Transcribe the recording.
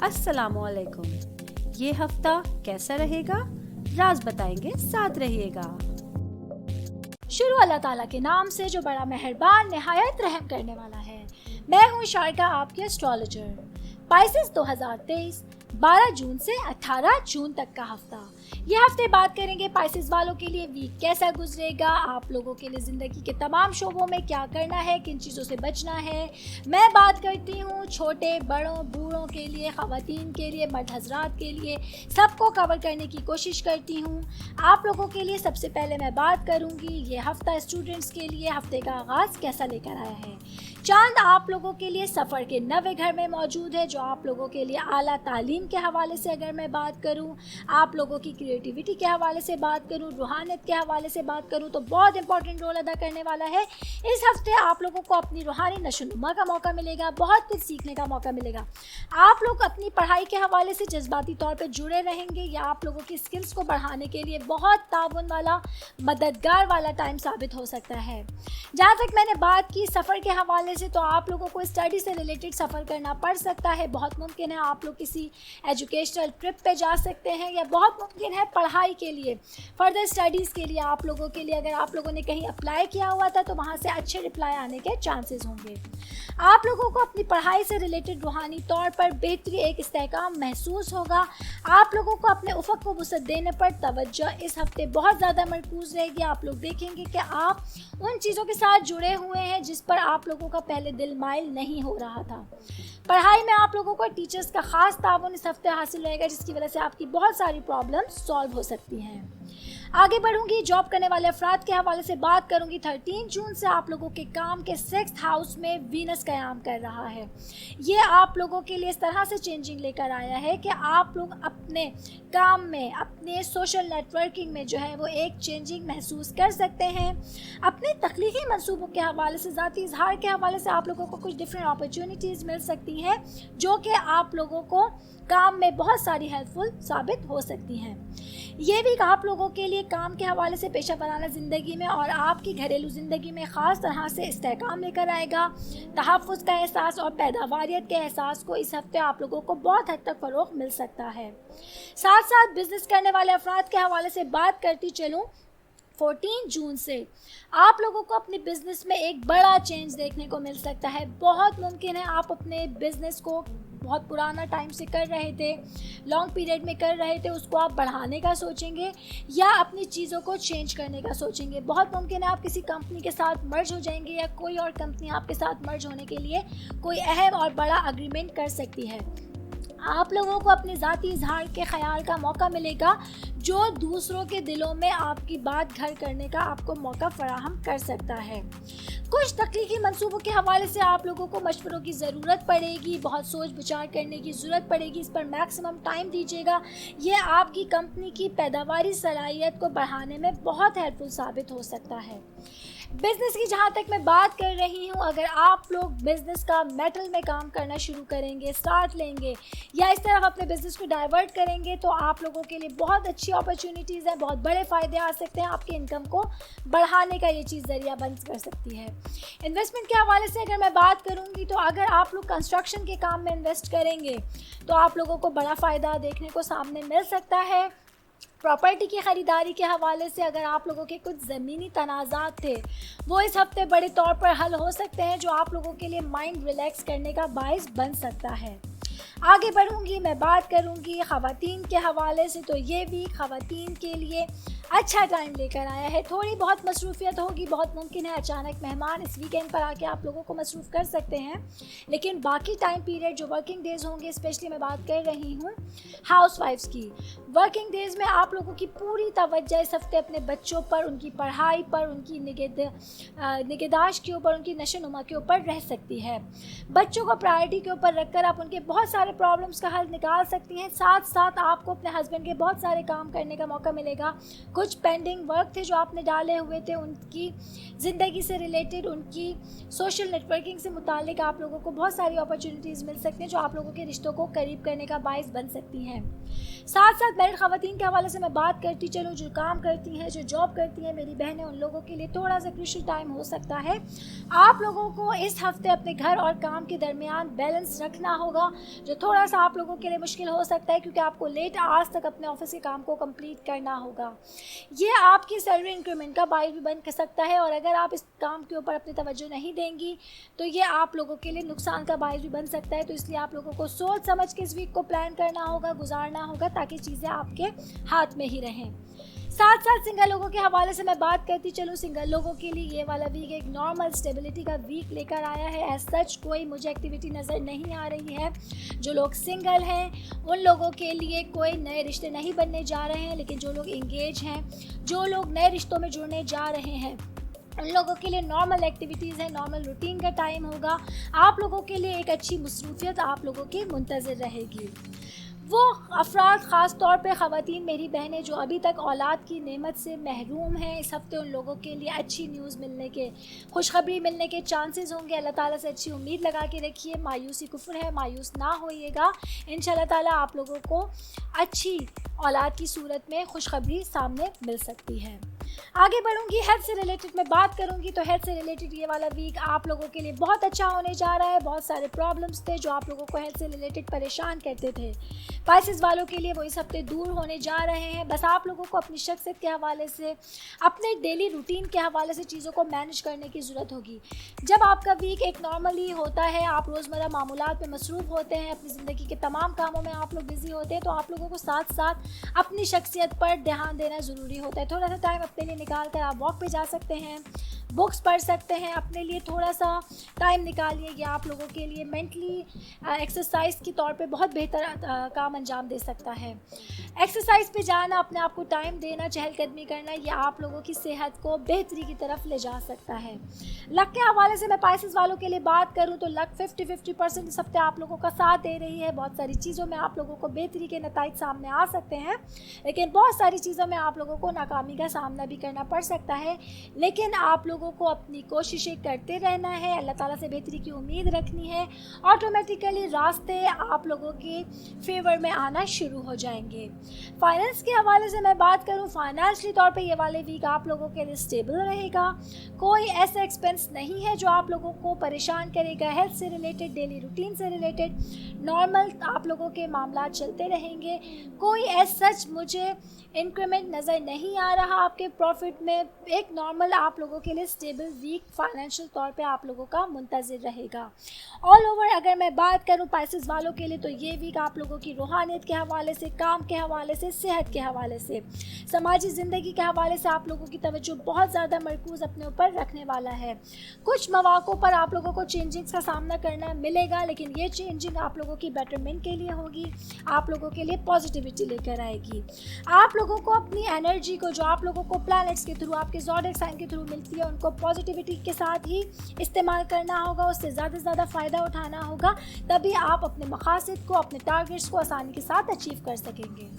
अस्सलाम वालेकुम। ये हफ्ता कैसा रहेगा, राज बताएंगे, साथ रहिएगा। शुरू अल्लाह ताला के नाम से जो बड़ा मेहरबान निहायत रहम करने वाला है। मैं हूँ शारिका, आपकी एस्ट्रोलॉजर। पाइसेस 2023 12 जून से 18 जून तक का हफ्ता। ये हफ्ते बात करेंगे पाइसेस वालों के लिए वीक कैसा गुजरेगा, आप लोगों के लिए ज़िंदगी के तमाम शोबों में क्या करना है, किन चीज़ों से बचना है। मैं बात करती हूँ छोटे बड़ों बूढ़ों के लिए, ख़वातीन के लिए, मर्द हजरात के लिए, सबको कवर करने की कोशिश करती हूँ। आप लोगों के लिए सबसे पहले मैं बात करूँगी ये हफ्ता स्टूडेंट्स के लिए हफ्ते का आगाज़ कैसा लेकर आया है। चांद आप लोगों के लिए सफ़र के 9वें घर में मौजूद है, जो आप लोगों के लिए आला तालीम के हवाले से अगर मैं बात करूं, आप लोगों की क्रिएटिविटी के हवाले से बात करूं, रूहानियत के हवाले से बात करूं तो बहुत इंपॉर्टेंट रोल अदा करने वाला है। इस हफ्ते आप लोगों को अपनी रूहानी नशोनुमा का मौका मिलेगा, बहुत कुछ सीखने का मौका मिलेगा। आप लोग अपनी पढ़ाई के हवाले से जज्बाती तौर पर जुड़े रहेंगे, या आप लोगों की स्किल्स को बढ़ाने के लिए बहुत ताउन वाला, मददगार वाला टाइम साबित हो सकता है। जहाँ तक मैंने बात की सफ़र के हवाले से, तो आप लोगों को स्टडी से रिलेटेड सफ़र करना पड़ सकता है। बहुत मुमकिन है आप लोग किसी एजुकेशनल ट्रिप पे जा सकते हैं, या बहुत मुमकिन है पढ़ाई के लिए, फर्दर स्टडीज़ के लिए आप लोगों के लिए अगर आप लोगों ने कहीं अप्लाई किया हुआ था तो वहाँ से अच्छे रिप्लाई आने के चांसेस होंगे। आप लोगों को अपनी पढ़ाई से रिलेटेड रूहानी तौर पर बेहतरी, एक इस्तेहकाम महसूस होगा। आप लोगों को अपने उफ़क़ को वुसअत देने पर तवज्जो इस हफ्ते बहुत ज़्यादा मरकूज़ रहेगी। आप लोग देखेंगे कि आप उन चीज़ों के साथ जुड़े हुए हैं जिस पर आप लोगों का पहले दिल माइल नहीं हो रहा था। पढ़ाई में आप लोगों को टीचर्स का ख़ास ताउन इस हफ्ते हासिल रहेगा, जिसकी वजह से आपकी बहुत सारी प्रॉब्लम्स सॉल्व हो सकती हैं। आगे बढ़ूंगी, जॉब करने वाले अफराद के हवाले से बात करूंगी। 13 जून से आप लोगों के काम के 6th हाउस में वीनस क़याम कर रहा है। ये आप लोगों के लिए इस तरह से चेंजिंग लेकर आया है कि आप लोग अपने काम में, अपने सोशल नेटवर्किंग में जो है वो एक चेंजिंग महसूस कर सकते हैं। अपने तख्लीकी मंसूबों के हवाले से, ज़ाती इजहार के हवाले से आप लोगों को कुछ डिफरेंट अपॉर्चुनिटीज़ मिल सकती हैं, जो कि आप लोगों को काम में बहुत सारी हेल्पफुल साबित हो सकती हैं। ये भी आप लोगों के लिए काम के हवाले से, पेशा वराना ज़िंदगी में और आपकी घरेलू ज़िंदगी में ख़ास तरह से इस्तेहकाम लेकर आएगा। तहफ़्फ़ुज़ का एहसास और पैदावारियत के एहसास को इस हफ्ते आप लोगों को बहुत हद तक फ़रोग़ मिल सकता है। साथ साथ बिज़नेस करने वाले अफराद के हवाले से बात करती चलूँ। 14 जून से आप लोगों को अपने बिज़नेस में एक बड़ा चेंज देखने को मिल सकता है। बहुत मुमकिन है आप अपने बिज़नेस को बहुत पुराना टाइम से कर रहे थे, लॉन्ग पीरियड में कर रहे थे, उसको आप बढ़ाने का सोचेंगे या अपनी चीज़ों को चेंज करने का सोचेंगे। बहुत मुमकिन है आप किसी कंपनी के साथ मर्ज हो जाएंगे, या कोई और कंपनी आपके साथ मर्ज होने के लिए कोई अहम और बड़ा अग्रीमेंट कर सकती है। आप लोगों को अपने ज़ाती इजहार के ख्याल का मौका मिलेगा, जो दूसरों के दिलों में आपकी बात घर करने का आपको मौका फराहम कर सकता है। कुछ तख्लीकी मंसूबों के हवाले से आप लोगों को मशवरों की ज़रूरत पड़ेगी, बहुत सोच विचार करने की ज़रूरत पड़ेगी, इस पर मैक्सिमम टाइम दीजिएगा। ये आपकी कंपनी की पैदावारी सलाहियत को बढ़ाने में बहुत हेल्पफुल साबित हो सकता है। बिज़नेस की जहाँ तक मैं बात कर रही हूँ, अगर आप लोग बिज़नेस का मेटल में काम करना शुरू करेंगे, स्टार्ट लेंगे, या इस तरफ अपने बिज़नेस को डाइवर्ट करेंगे, तो आप लोगों के लिए बहुत अच्छी अपॉर्चुनिटीज़ हैं, बहुत बड़े फ़ायदे आ सकते हैं। आपके इनकम को बढ़ाने का ये चीज़ ज़रिया बन कर सकती है। इन्वेस्टमेंट के हवाले से अगर मैं बात करूँगी, तो अगर आप लोग कंस्ट्रक्शन के काम में इन्वेस्ट करेंगे तो आप लोगों को बड़ा फ़ायदा देखने को सामने मिल सकता है। प्रॉपर्टी की ख़रीदारी के हवाले से अगर आप लोगों के कुछ ज़मीनी तनाज़ात थे, वो इस हफ्ते बड़े तौर पर हल हो सकते हैं, जो आप लोगों के लिए माइंड रिलैक्स करने का बाइस बन सकता है। आगे बढ़ूंगी, मैं बात करूंगी ख़वातीन के हवाले से। तो ये भी ख़वातीन के लिए अच्छा टाइम लेकर आया है। थोड़ी बहुत मसरूफ़ियत होगी, बहुत मुमकिन है अचानक मेहमान इस वीकेंड पर आके आप लोगों को मसरूफ़ कर सकते हैं, लेकिन बाकी टाइम पीरियड जो वर्किंग डेज़ होंगे, स्पेशली मैं बात कर रही हूँ हाउस वाइफ्स की, वर्किंग डेज़ में आप लोगों की पूरी तवज्जो इस हफ्ते अपने बच्चों पर, उनकी पढ़ाई पर, उनकी निगहदाश्त के ऊपर, उनकी नशोनुमा के ऊपर रह सकती है। बच्चों को प्रायोरिटी के ऊपर रखकर आप उनके बहुत सारे प्रॉब्लम्स का हल निकाल सकती हैं। साथ साथ आपको अपने हस्बैंड के बहुत सारे काम करने का मौका मिलेगा। कुछ पेंडिंग वर्क थे जो आपने डाले हुए थे, उनकी ज़िंदगी से रिलेटेड, उनकी सोशल नेटवर्किंग से मुतालिक आप लोगों को बहुत सारी अपॉर्चुनिटीज़ मिल सकती हैं जो आप लोगों के रिश्तों को करीब करने का बाइस बन सकती हैं। साथ साथ मैरिड ख़वातीन के हवाले से मैं बात करती चलूँ, जो काम करती हैं, जो जॉब करती हैं, मेरी बहनें, उन लोगों के लिए थोड़ा सा क्रूशियल टाइम हो सकता है। आप लोगों को इस हफ्ते अपने घर और काम के दरमियान बैलेंस रखना होगा, जो थोड़ा सा आप लोगों के लिए मुश्किल हो सकता है क्योंकि आपको लेट आवर्स तक अपने ऑफिस के काम को कंप्लीट करना होगा। ये आपकी सैलरी इंक्रीमेंट का बाइस भी बन सकता है और अगर आप इस काम के ऊपर अपनी तवज्जो नहीं देंगी तो ये आप लोगों के लिए नुकसान का बाइस भी बन सकता है। तो इसलिए आप लोगों को सोच समझ के इस वीक को प्लान करना होगा, गुजारना होगा, ताकि चीज़ें आपके हाथ में ही रहें। साथ साथ सिंगल लोगों के हवाले से मैं बात करती चलूँ, सिंगल लोगों के लिए ये वाला वीक एक नॉर्मल स्टेबिलिटी का वीक लेकर आया है। एज सच कोई मुझे एक्टिविटी नज़र नहीं आ रही है। जो लोग सिंगल हैं उन लोगों के लिए कोई नए रिश्ते नहीं बनने जा रहे हैं, लेकिन जो लोग इंगेज हैं, जो लोग नए रिश्तों में जुड़ने जा रहे हैं, उन लोगों के लिए नॉर्मल एक्टिविटीज़ है, नॉर्मल रूटीन का टाइम होगा। आप लोगों के लिए एक अच्छी मसरूफियत आप लोगों की मुंतज़िर रहेगी। वो अफराद, ख़ास तौर पे ख़वातीन मेरी बहनें जो अभी तक औलाद की नेमत से महरूम हैं, इस हफ़्ते उन लोगों के लिए अच्छी न्यूज़ मिलने के, खुशखबरी मिलने के चांसेस होंगे। अल्लाह ताला से अच्छी उम्मीद लगा के रखिए। मायूसी कुफ्र है, मायूस ना होइएगा। इंशाअल्लाह ताला आप लोगों को अच्छी औलाद की सूरत में खुशखबरी सामने मिल सकती है। आगे बढ़ूंगी, हेल्थ से रिलेटेड मैं बात करूंगी। तो हेल्थ से रिलेटेड ये वाला वीक आप लोगों के लिए बहुत अच्छा होने जा रहा है। बहुत सारे प्रॉब्लम्स थे जो आप लोगों को हेल्थ से रिलेटेड परेशान करते थे, पाइसेस वालों के लिए वो इस हफ्ते दूर होने जा रहे हैं। बस आप लोगों को अपनी शख्सियत के हवाले से, अपने डेली रूटीन के हवाले से चीज़ों को मैनेज करने की ज़रूरत होगी। जब आपका वीक एक नॉर्मली होता है, आप रोज़मर्रा मामूलात में मसरूफ़ होते हैं, अपनी ज़िंदगी के तमाम कामों में आप लोग बिज़ी होते हैं, तो आप लोगों को साथ साथ अपनी शख्सियत पर ध्यान देना ज़रूरी होता है। थोड़ा सा टाइम अपने लिए निकाल कर आप वॉक पे जा सकते हैं, बुक्स पढ़ सकते हैं, अपने लिए थोड़ा सा टाइम निकालिए। ये आप लोगों के लिए मेंटली एक्सरसाइज के तौर पे बहुत बेहतर काम अंजाम दे सकता है। एक्सरसाइज पे जाना, अपने आप को टाइम देना, चहलकदमी करना, ये आप लोगों की सेहत को बेहतरी की तरफ ले जा सकता है। लक के हवाले से मैं पाइसेस वालों के लिए बात करूं तो लक 50-50% इस हफ्ते आप लोगों का साथ दे रही है। बहुत सारी चीज़ों में आप लोगों को बेहतरी के नताइज सामने आ सकते हैं, लेकिन बहुत सारी चीज़ों में आप लोगों को नाकामी का सामना भी करना पड़ सकता है। लेकिन आप लोगों को अपनी कोशिशें करते रहना है, अल्लाह ताला से बेहतरी की उम्मीद रखनी है। ऑटोमेटिकली रास्ते आप लोगों के फेवर में आना शुरू हो जाएंगे। फाइनेंस के हवाले से मैं बात करूं, फाइनेंशियली तौर पे ये वाले वीक आप लोगों के लिए स्टेबल रहेगा। कोई ऐसा एक्सपेंस नहीं है जो आप लोगों को परेशान करेगा। हेल्थ से रिलेटेड, डेली रूटीन से रिलेटेड नॉर्मल आप लोगों के मामला चलते रहेंगे। कोई ऐसा सच मुझे इंक्रीमेंट नज़र नहीं आ रहा आपके प्रॉफिट में। एक नॉर्मल आप लोगों के लिए स्टेबल वीक फाइनेंशियल तौर पे आप लोगों का मुंतज़िर रहेगा। ऑल ओवर अगर मैं बात करूं पाइसेस वालों के लिए, तो ये वीक आप लोगों की रूहानियत के हवाले से, काम के हवाले से, सेहत के हवाले से, समाजी ज़िंदगी के हवाले से आप लोगों की तवज्जो बहुत ज़्यादा मरकूज़ अपने ऊपर रखने वाला है। कुछ मौक़ों पर आप लोगों को चेंजिंग्स का सामना करना मिलेगा, लेकिन ये चेंजिंग आप लोगों की बेटरमेंट के लिए होगी, आप लोगों के लिए पॉजिटिविटी लेकर आएगी। आप लोगों को अपनी एनर्जी को, जो आप लोगों को प्लैनेट्स के थ्रू, आपके ज़ोडिएक साइन के थ्रू मिलती है, उनको पॉजिटिविटी के साथ ही इस्तेमाल करना होगा, उससे ज़्यादा से ज़्यादा फ़ायदा उठाना होगा, तभी आप अपने मकासद को, अपने टारगेट्स को आसानी के साथ अचीव कर सकेंगे।